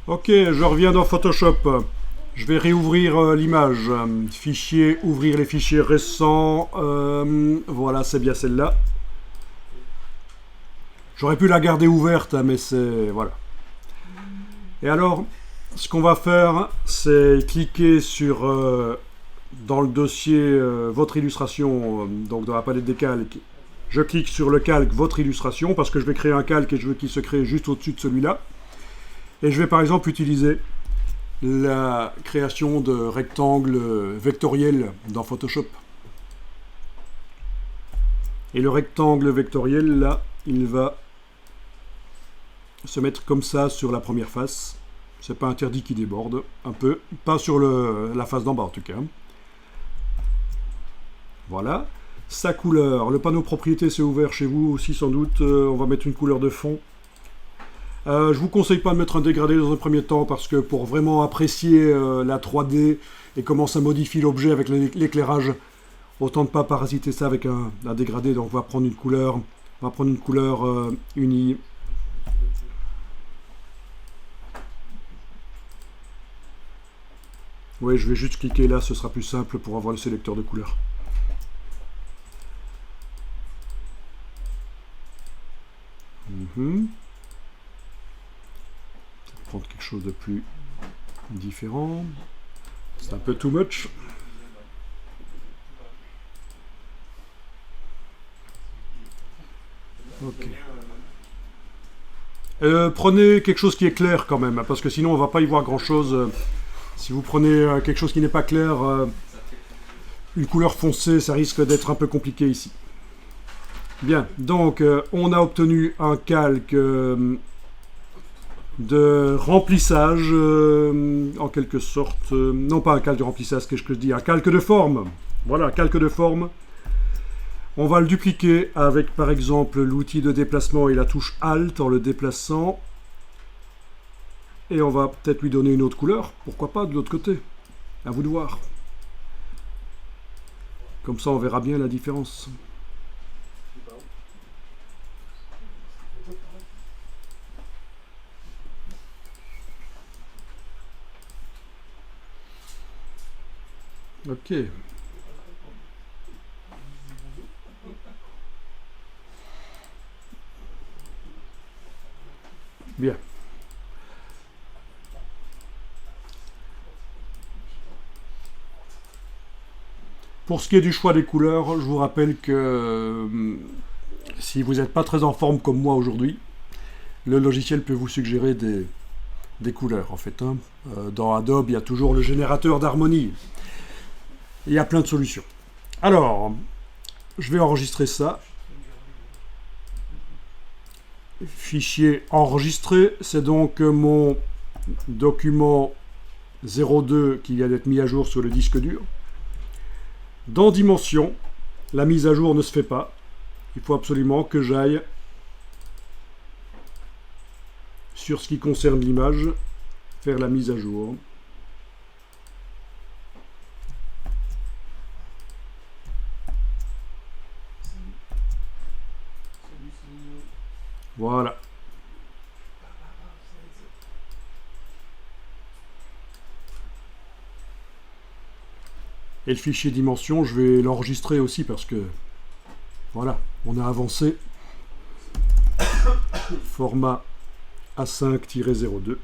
Ok, je reviens dans Photoshop. Je vais réouvrir l'image. Fichier, ouvrir les fichiers récents. Voilà, c'est bien celle-là. J'aurais pu la garder ouverte, mais c'est... Voilà. Et alors, ce qu'on va faire, c'est cliquer sur... dans le dossier votre illustration, donc dans la palette des calques, je clique sur le calque votre illustration parce que je vais créer un calque et je veux qu'il se crée juste au-dessus de celui-là. Et je vais par exemple utiliser la création de rectangles vectoriels dans Photoshop. Et le rectangle vectoriel, là, il va se mettre comme ça sur la première face. C'est pas interdit qu'il déborde, un peu. Pas sur la face d'en bas en tout cas. Voilà. Sa couleur, le panneau propriété s'est ouvert chez vous aussi sans doute. On va mettre une couleur de fond. Je vous conseille pas de mettre un dégradé dans un premier temps parce que pour vraiment apprécier la 3D et comment ça modifie l'objet avec l'éclairage, autant ne pas parasiter ça avec un dégradé. Donc on va prendre une couleur, unie. Oui, je vais juste cliquer là, ce sera plus simple pour avoir le sélecteur de couleurs. Prendre quelque chose de plus différent. C'est un peu too much. Ok. Prenez quelque chose qui est clair quand même, parce que sinon on va pas y voir grand chose. Si vous prenez quelque chose qui n'est pas clair, une couleur foncée, ça risque d'être un peu compliqué ici. Bien, donc on a obtenu un calque de remplissage, en quelque sorte. Non, pas un calque de remplissage, qu'est-ce que je dis? Un calque de forme. Voilà, calque de forme. On va le dupliquer avec, par exemple, l'outil de déplacement et la touche Alt en le déplaçant. Et on va peut-être lui donner une autre couleur. Pourquoi pas de l'autre côté? À vous de voir. Comme ça, on verra bien la différence. Ok. Bien. Pour ce qui est du choix des couleurs, je vous rappelle que si vous n'êtes pas très en forme comme moi aujourd'hui, le logiciel peut vous suggérer des couleurs en fait. Dans Adobe, il y a toujours le générateur d'harmonie. Il y a plein de solutions. Alors, je vais enregistrer ça. Fichier enregistré, c'est donc mon document 02 qui vient d'être mis à jour sur le disque dur. Dans Dimension, la mise à jour ne se fait pas. Il faut absolument que j'aille sur ce qui concerne l'image, faire la mise à jour. Voilà. Et le fichier dimension, je vais l'enregistrer aussi parce que, voilà, on a avancé. Format A5-02.